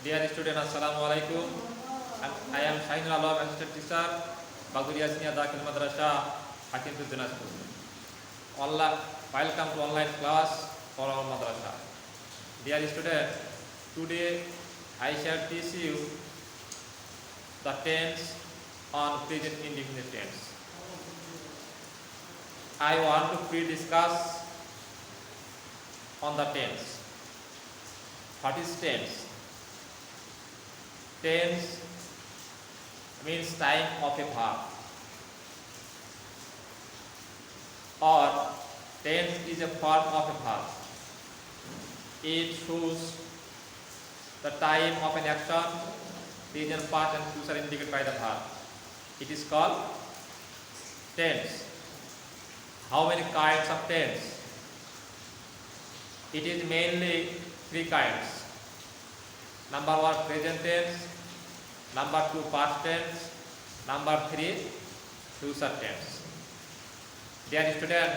Dear student, Assalamu alaikum. I am Shahinul Alam, assistant teacher, Baguriya Senior Dakil Madrasa, Hakimpur Dinajpur. Welcome to online class for our madrasa. Dear student, today I shall teach you the tense on present indefinite tense. I want to pre-discuss on the tense. What is tense? Tense means time of a verb, or tense is a form of a verb. It shows the time of an action, present, past and future indicated by the verb. It is called tense. How many kinds of tense? It is mainly three kinds. Number 1, present tense. Number 2, past tense. Number 3, future tense. Dear student,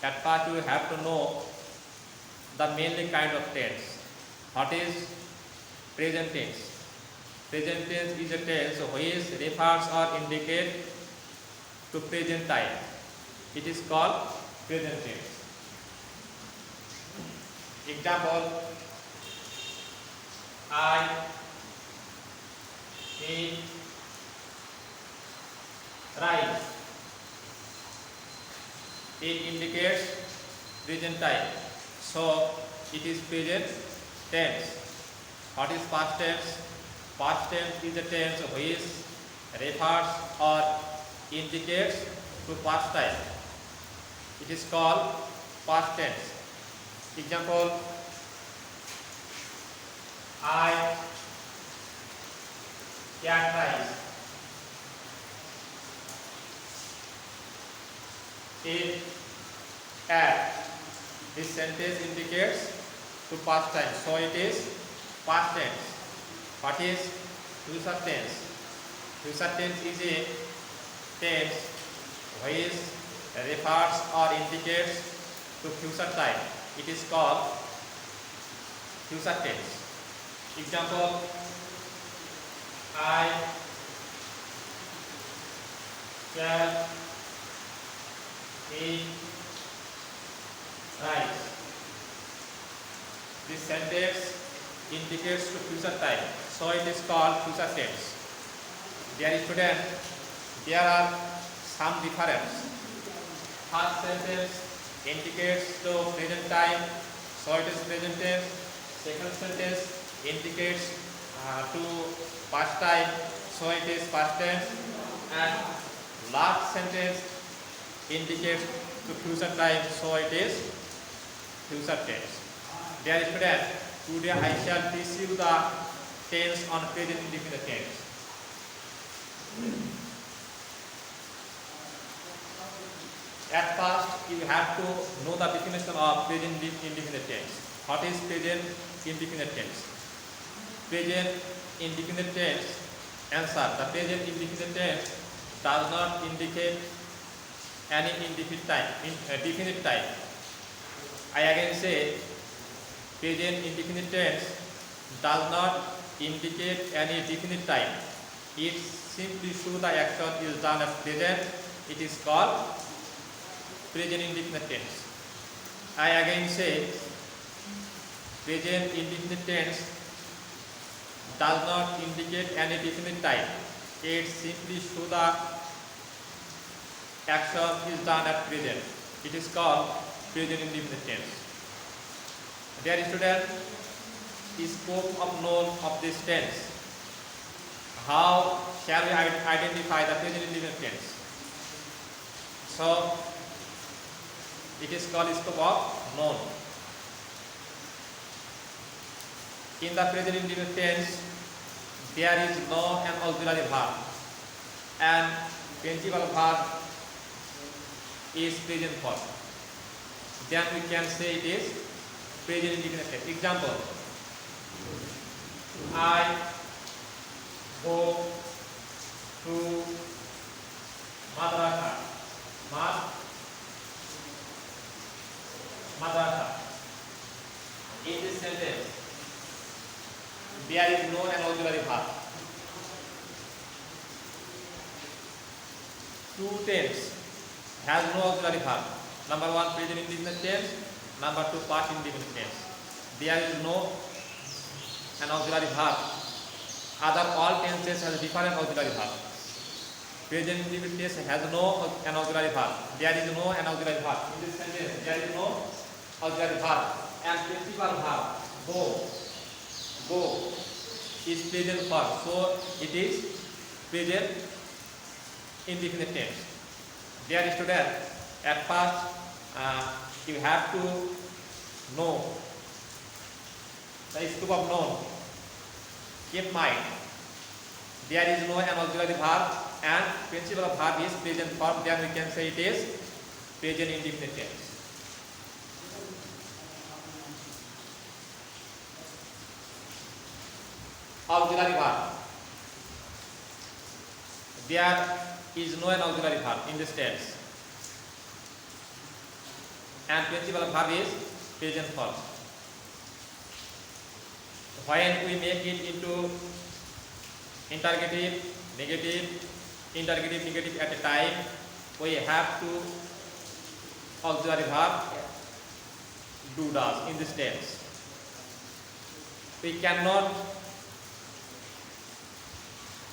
at first you have to know the mainly kind of tense. What is present tense? Present tense is a tense which refers or indicates to present time. It is called present tense. Example: I eat rice. It indicates present time, so it is present tense. What is past tense? Past tense is a tense which refers or indicates to past time. It is called past tense. Example: I ate rice. It ate. This sentence indicates to past time, so it is past tense. What is future tense? Future tense is a tense which refers or indicates to future time. It is called future tense. Example: I shall eat rice. This sentence indicates to future time, so it is called future tense. Dear student, there are some difference. First sentence indicates to present time, so it is present tense. Second sentence indicates to past time, so it is past tense. And last sentence indicates to future time, so it is future tense. Dear student, today I shall teach you the tense on present indefinite tense. At first, you have to know the definition of present indefinite tense. What is present indefinite tense? Present indefinite tense. Answer: the present indefinite tense does not indicate any definite time. I again say, present indefinite tense does not indicate any definite time. It simply shows the action is done at present. It is called present indefinite tense. I again say, present indefinite tense does not indicate any definite time. It simply shows the action is done at present. It is called present indefinite tense. Dear student, the scope of knowledge of this tense. How shall we identify the present indefinite tense? So, it is called scope of known. In the present indefinite tense, there is no an auxiliary verb, and principal verb is present form. Then we can say it is present indefinite tense. Example: I go to madrasa. Madrasa. In this sentence, there is no an auxiliary verb. Two tense has no auxiliary verb. Number one, present indefinite tense. Number two, past indefinite tense. There is no an auxiliary verb. Other all tenses has different auxiliary verb. Present indefinite tense has no an auxiliary verb. There is no an auxiliary verb. In this sentence, there is no auxiliary verb. And principal verb, go is present verb. So it is present indefinite tense. Dear student, at first you have to know the scope of noun. Keep mind, there is no an auxiliary verb and principal verb is present form. Then we can say it is present indefinite tense. Auxiliary verb. There is no an auxiliary verb in this tense. And principal verb is present form. When we make it into interrogative, negative at a time, we have to auxiliary verb do does in this tense. We cannot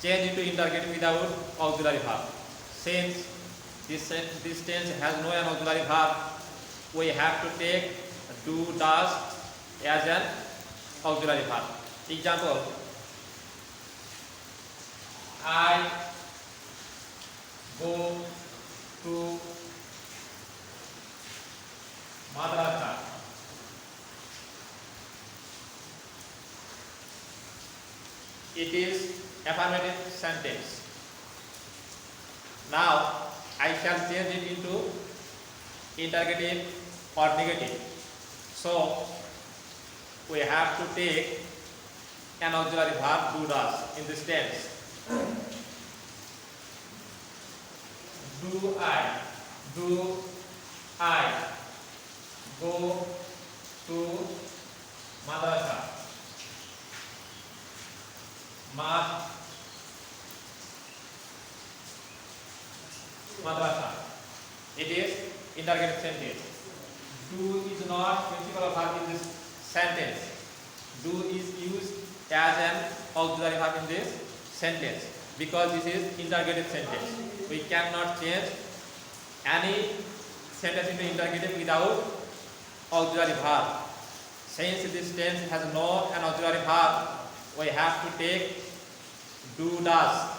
change into interrogative without auxiliary verb. Since this tense has no an auxiliary verb, we have to take do does as an auxiliary verb. Example, I go to madrasa. It is affirmative sentence. Now I shall change it into interrogative or negative. So we have to take an auxiliary verb do does in this tense. Do I go to madrasa? Madrasa. It is interrogative sentence. Do is not principal verb in this sentence. Do is used as an auxiliary verb in this sentence because this is interrogative sentence. We cannot change any sentence into interrogative without auxiliary verb. Since this tense has no an auxiliary verb, we have to take do does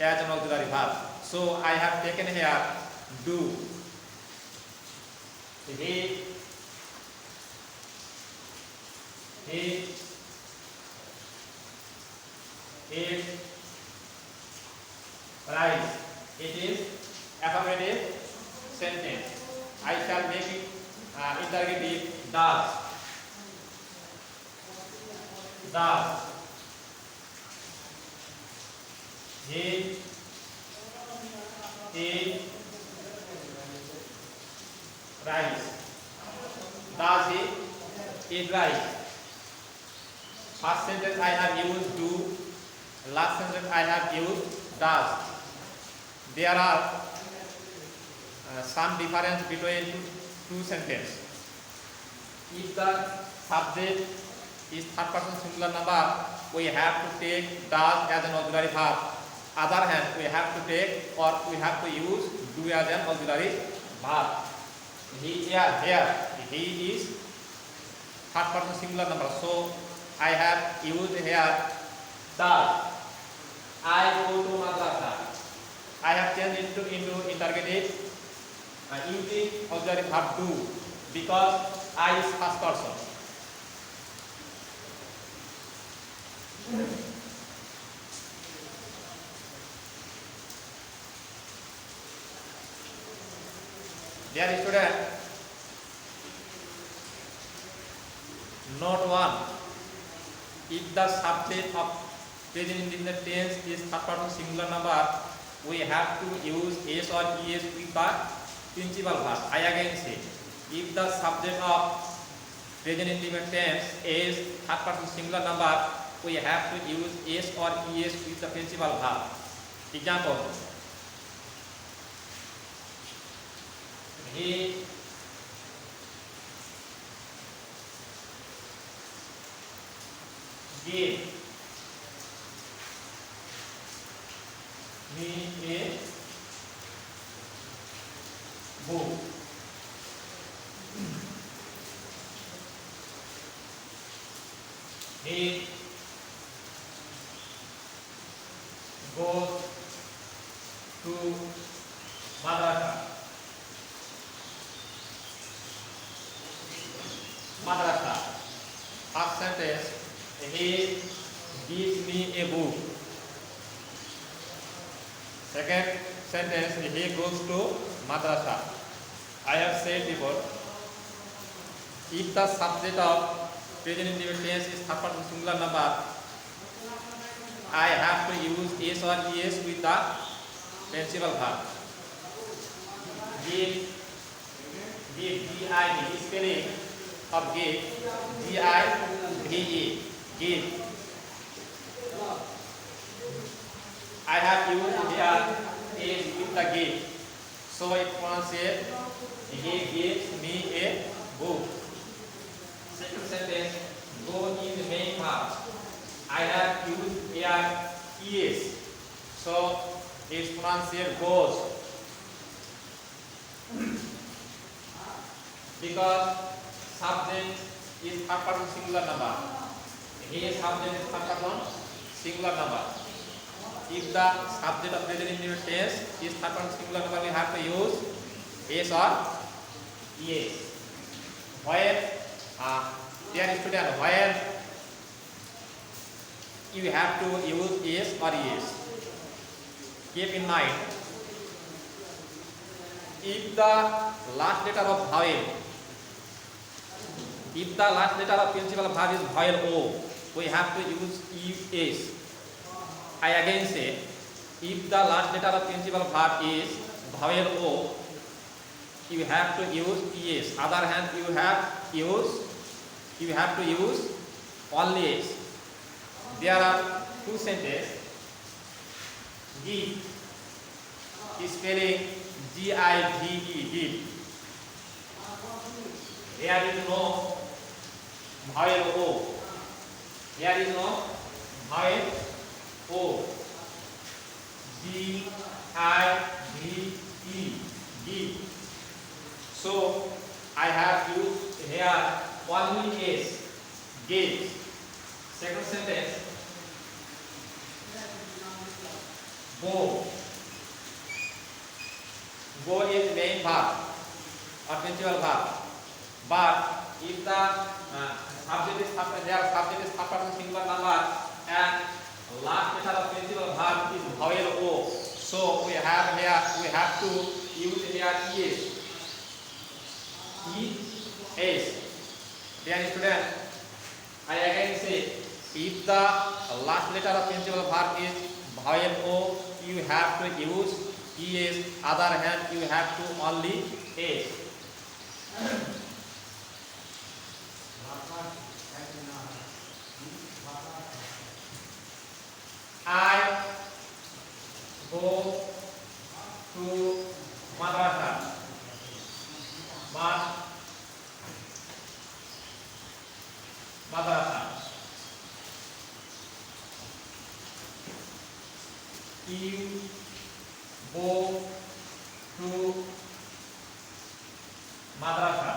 as an auxiliary verb. So I have taken here do. He ate rice. It is affirmative sentence. I shall make it interrogative does. He ate rice. Does he eat rice? First sentence I have used do. Last sentence I have used does. There are some difference between two sentences. If the subject is third person singular number, we have to take does as an auxiliary verb. Other hand, we have to take or we have to use do as an auxiliary verb. Here he is third person singular number, so I have used here does. I go to madrasa. I have changed it into interrogative using auxiliary verb do because I is first person. Dear student, note 1. If the subject of present indefinite tense is third person singular number, we have to use s or es with the principal verb. I again say, if the subject of present indefinite tense is third person singular number, we have to use S or ES with the principal verb. Example: he gave me a book. He goes to madrasa. Madrasa. First sentence: he gives me a book. Second sentence: he goes to madrasa. I have said before, if the subject of present indefinite tense is third person singular number, I have to use S or ES with the principal verb. Give, G-I-V, spelling of give, G-I-V-E, give. I have used here S with the give, so it pronounces he gives me a book. Second sentence: go in the main part. I have used here ES, so it's pronounced goes. Because subject is third person singular number. Here subject is third person singular number. If the subject of present indefinite tense is third person singular number, we have to use S or ES. When dear student, when you have to use S or ES, keep in mind, if the last letter of vowel, if the last letter of principal verb is vowel O, we have to use ES. I again say, if the last letter of principal verb is vowel O, you have to use ES. Other hand, you have to use only S. There are two sentences. Give is spelling G-I-V-E, give. There is no vowel O. There is no vowel O. G-I-V-E, give. So I have used here only S, gives. Second sentence: go. Go is main verb or principal verb. But if the subject is third person singular number and last letter of principal verb is vowel O, so we have to use here ES. ES. Dear student, I again say, if the last letter of principal verb is vowel O, you have to use ES. Other hand, you have to only S. I go to madrasa. Madrasa. You go to madrasa.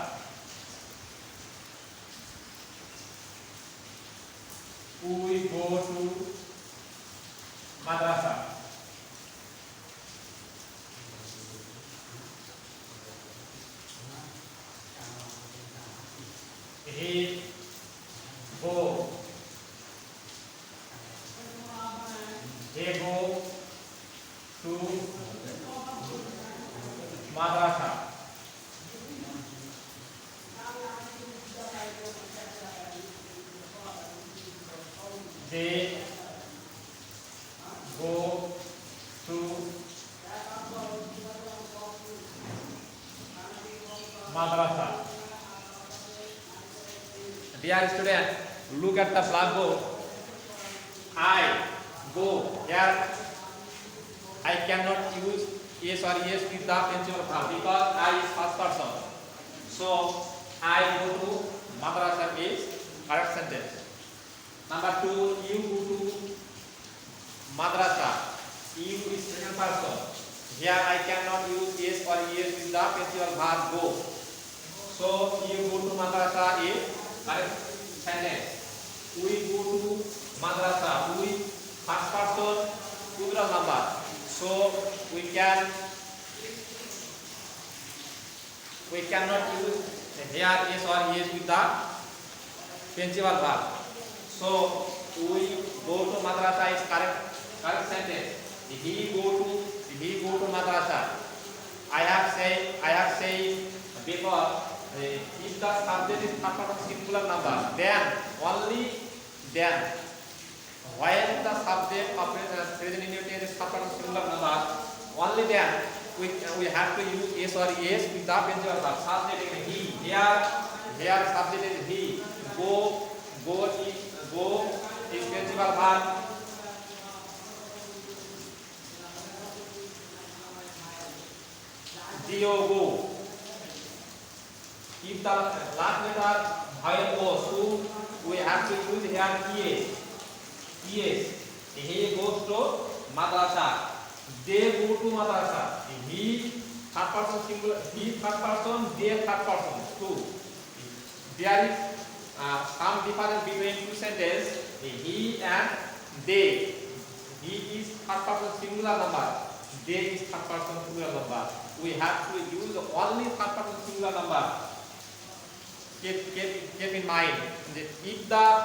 We go to madrasa. He go. They go to madrasa. They go to madrasa. Dear student, look at the blackboard. I go. Here I cannot use yes or yes with the principal verb because I is first person. So I go to madrasa is correct sentence. Number 2, you go to madrasa. You is second person. Here I cannot use yes or yes with the principal verb go. So you go to madrasa is correct sentence. We go to madrasa. We first person plural number. So we cannot use here yes or yes with the principal verb. So we go to madrasa is correct sentence. He go to madrasa. I have said before if the subject is third person singular number, then only then when the subject of present indefinite is third person singular number, only then we have to use yes or yes with the principal verb. Subject is he. Here subject is he. Go is principal verb. Go. If the last letter vowel goes, so we have to use here es. He goes to madrasa. They go to madrasa. He third person singular. He third person. They third person. Two. There is some difference between two sentences. He and they. He is third person singular number. They is third person singular number. We have to use only third person singular number. Keep in mind that if the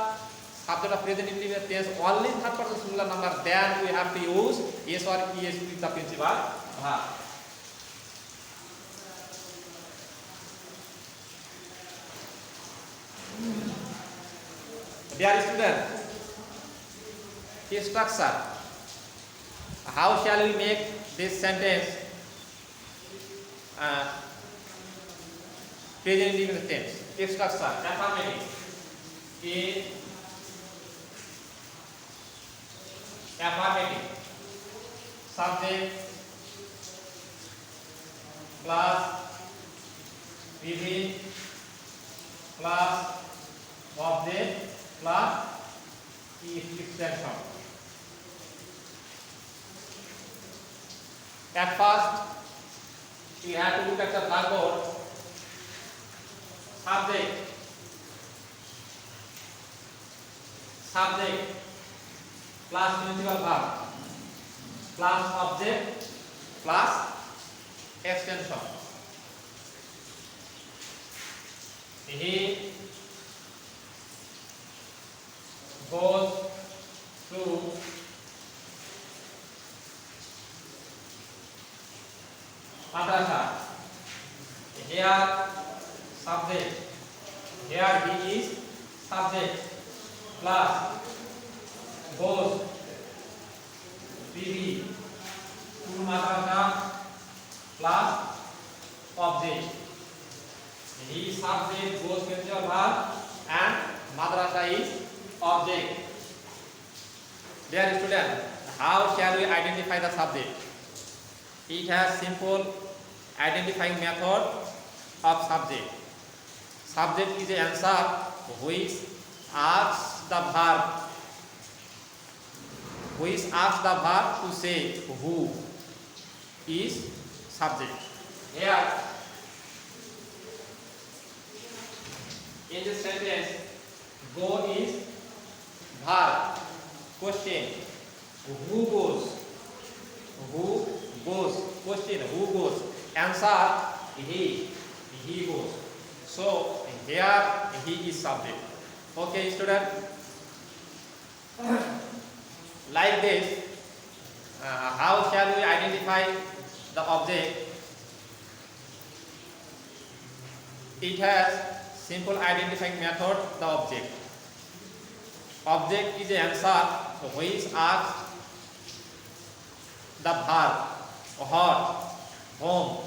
subject of present indefinite tense only third person singular number, then we have to use yes or es with the principal verb. Dear student, structure. How shall we make this sentence present indefinite tense? Structure. Affirmative. Affirmative. Subject plus VB plus object plus extension. At first, you have to look at the blackboard. Subject plus principal verb plus object plus extension. He goes to madrasa. Here subject. Here he is subject plus goes BB to madrasa plus object. He subject goes principal verb and madrasa is object. Dear student, how shall we identify the subject? It has simple identifying method of subject. Subject is the answer which asks the verb to say who is subject. Here in this sentence, go is verb. Question: who goes? Who goes? Question: who goes? Answer: he goes. So here he is subject. Okay, student. Like this, how shall we identify the object? It has simple identifying method. The object. Object is the answer which asks the verb what, whom,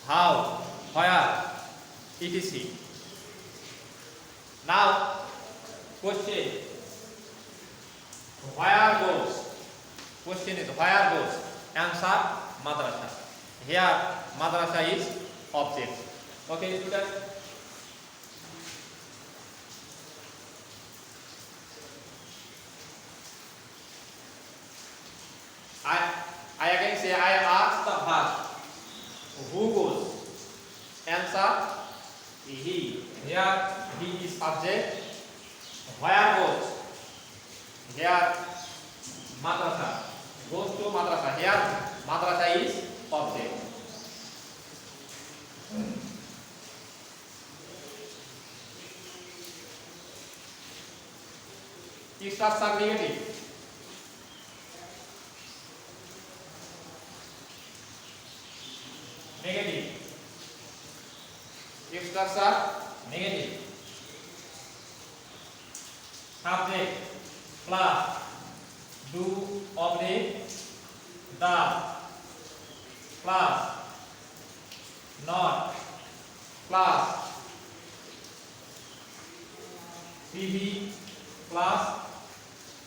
how, where, etc. Now, question: where goes? Answer madrasa. Here madrasa is object. Okay, student. I again say I ask the verb. Who goes? Answer he. Here he is subject. Where goes? Here madrasa. Goes to madrasa. Here madrasa is object. Structure negative. Negative. Structure negative. Subject plus do oblique the plus not plus CV plus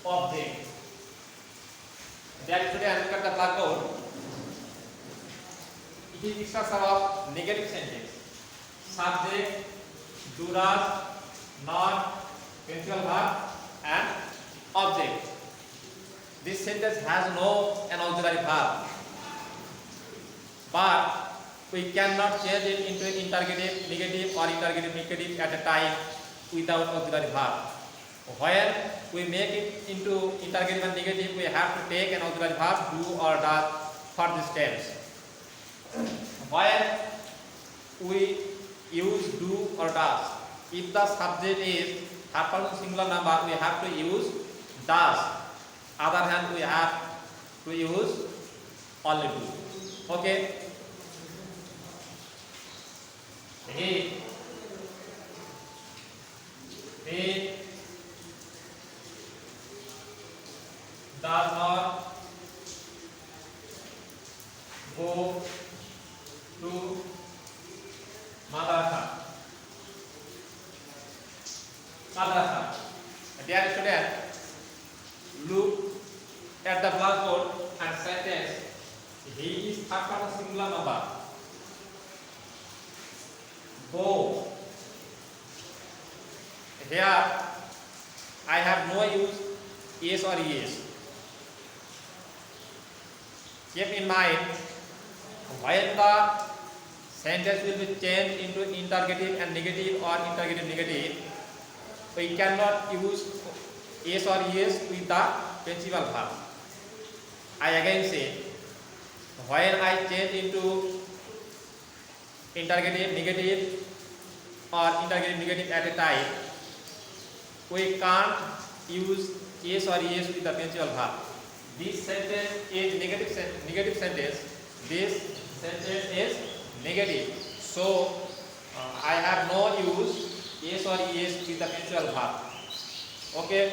object. That is today I look at the blackboard. It is structure of negative sentence. Subject, do not, principal verb and object. This sentence has no an auxiliary verb, but we cannot change it into interrogative negative or interrogative negative at a time without auxiliary verb. When we make it into interrogative and negative, we have to take an auxiliary verb do or does for this tense. When we use do or does, if the subject is third person singular number, we have to use does. Other hand, we have to use only do. Okay. He does not go to madrasa. Dear student, look at the blackboard and sentence. He is third person singular number. Go. Here I have no use yes or yes. Keep in mind, when the sentence will be changed into interrogative and negative or interrogative negative, we cannot use yes or yes with the principal verb. I again say, when I change into interrogative negative or interrogative negative at a time, we can't use yes or yes with the principal verb. This sentence is negative sentence. This sentence is negative. So I have no use yes or yes with the principal verb. Okay.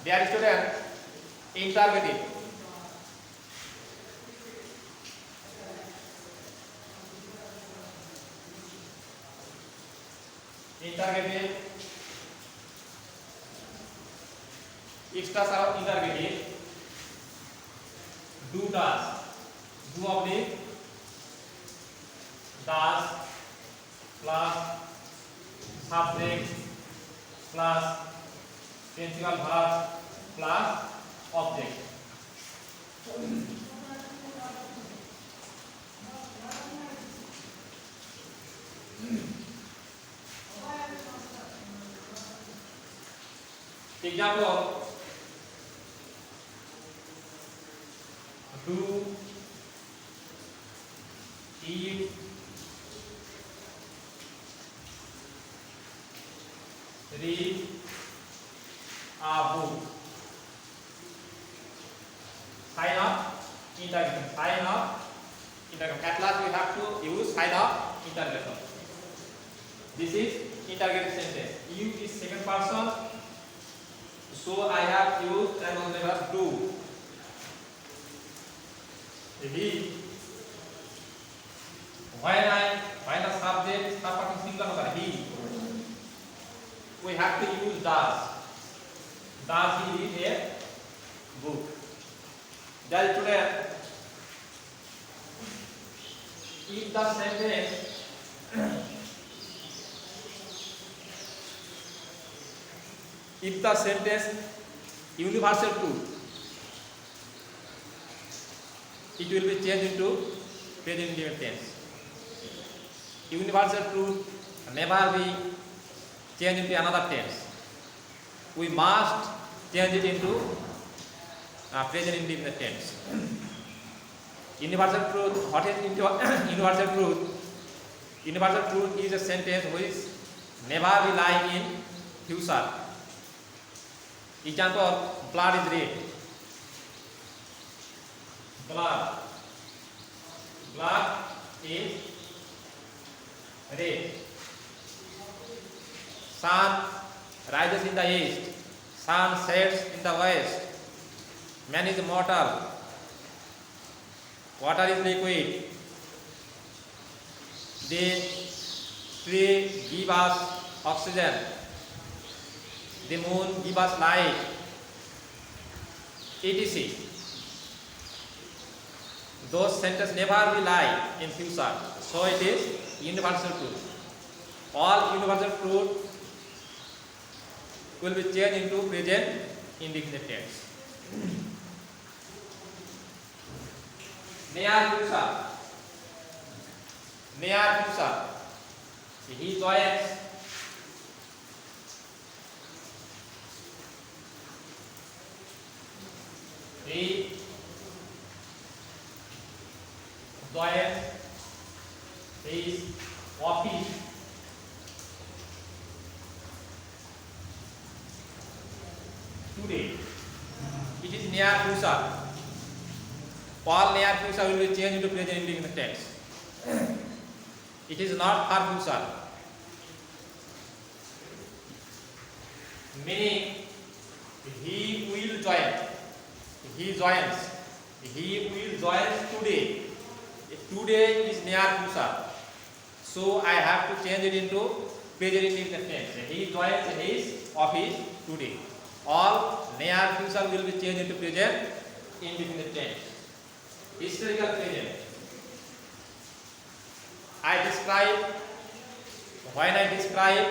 Dear student, interrogative. Interrogative. Structure of interrogative. Do does. Do oblique does plus subject plus principal verb plus object. Example: do, eat, read a book. Sign up, interrogation. Sign up, interrogation. At last we have to use sign up, interrogation. This is interrogative sentence. You is second person, so I have used an auxiliary verb do. He. When the subject is third person singular number, he. we have to use does. Does he read a book? That today, if the sentence universal truth, it will be changed into present indefinite tense. Universal truth never be changed into another tense. We must change it into present indefinite tense. Universal truth. What is universal truth? Universal truth is a sentence which never rely in future. Example: blood is red. Blood is red. Sun rises in the east. Sun sets in the west. Man is mortal. Water is liquid. The tree give us oxygen. The moon give us light. etc. Those sentences never rely in future. So it is universal truth. All universal truth will be changed into present indefinite tense. Near future. Near future. He joins. He joins his office today. It is near future. All near future will be changed into present indefinite tense. It is not far future. Meaning, he will join. He joins. He will join today. Today is near future. So I have to change it into present indefinite tense. He joins his office today. All near future will be changed into present indefinite tense. Historical present. When I describe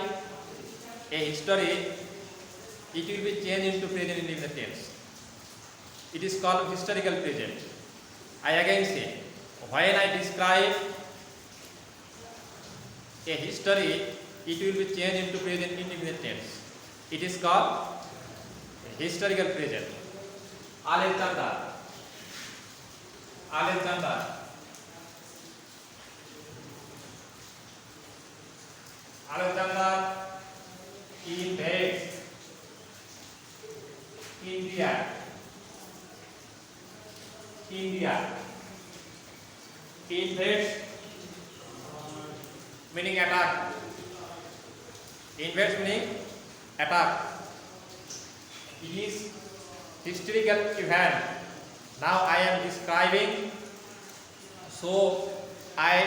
a history, it will be changed into present indefinite tense. It is called historical present. I again say, when I describe a history, it will be changed into present indefinite tense. It is called historical present. Alexander invades India. Invades meaning attack. Invades meaning attack. It is historical event. Now I am describing, so I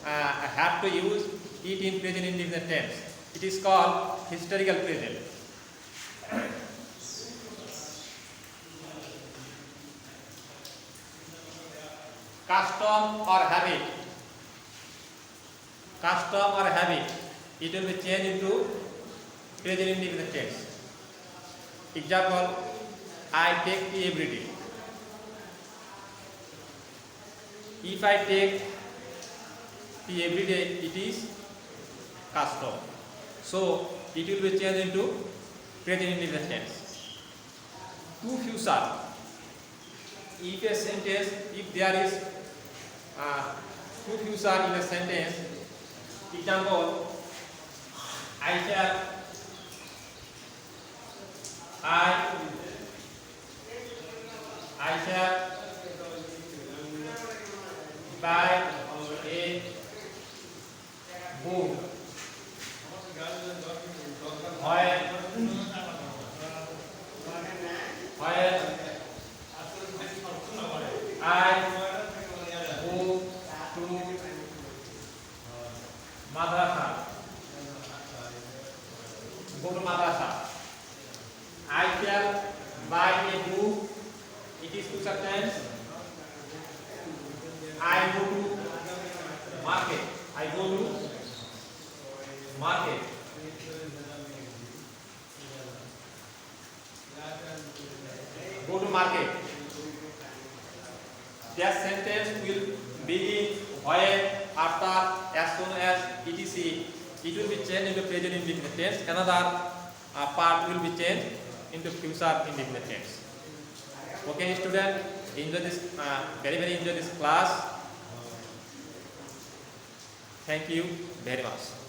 have to use it in present indefinite tense. It is called historical present. Custom or habit. It will be changed into present indefinite tense. Example: I take tea every day. If I take tea every day, it is custom. So it will be changed into present indefinite tense. To future. If a sentence, if there is to future in a sentence, example: I shall buy a book when I go to madrasa. go to madrasa. I shall buy a book. It is future tense. I go to market. I go to market. Go to market. That sentence will begin when, after, as soon as, etc. It will be changed into present indefinite tense. Another part will be changed into future indefinite tense. Okay, student, enjoy this. Very enjoy this class. Thank you very much.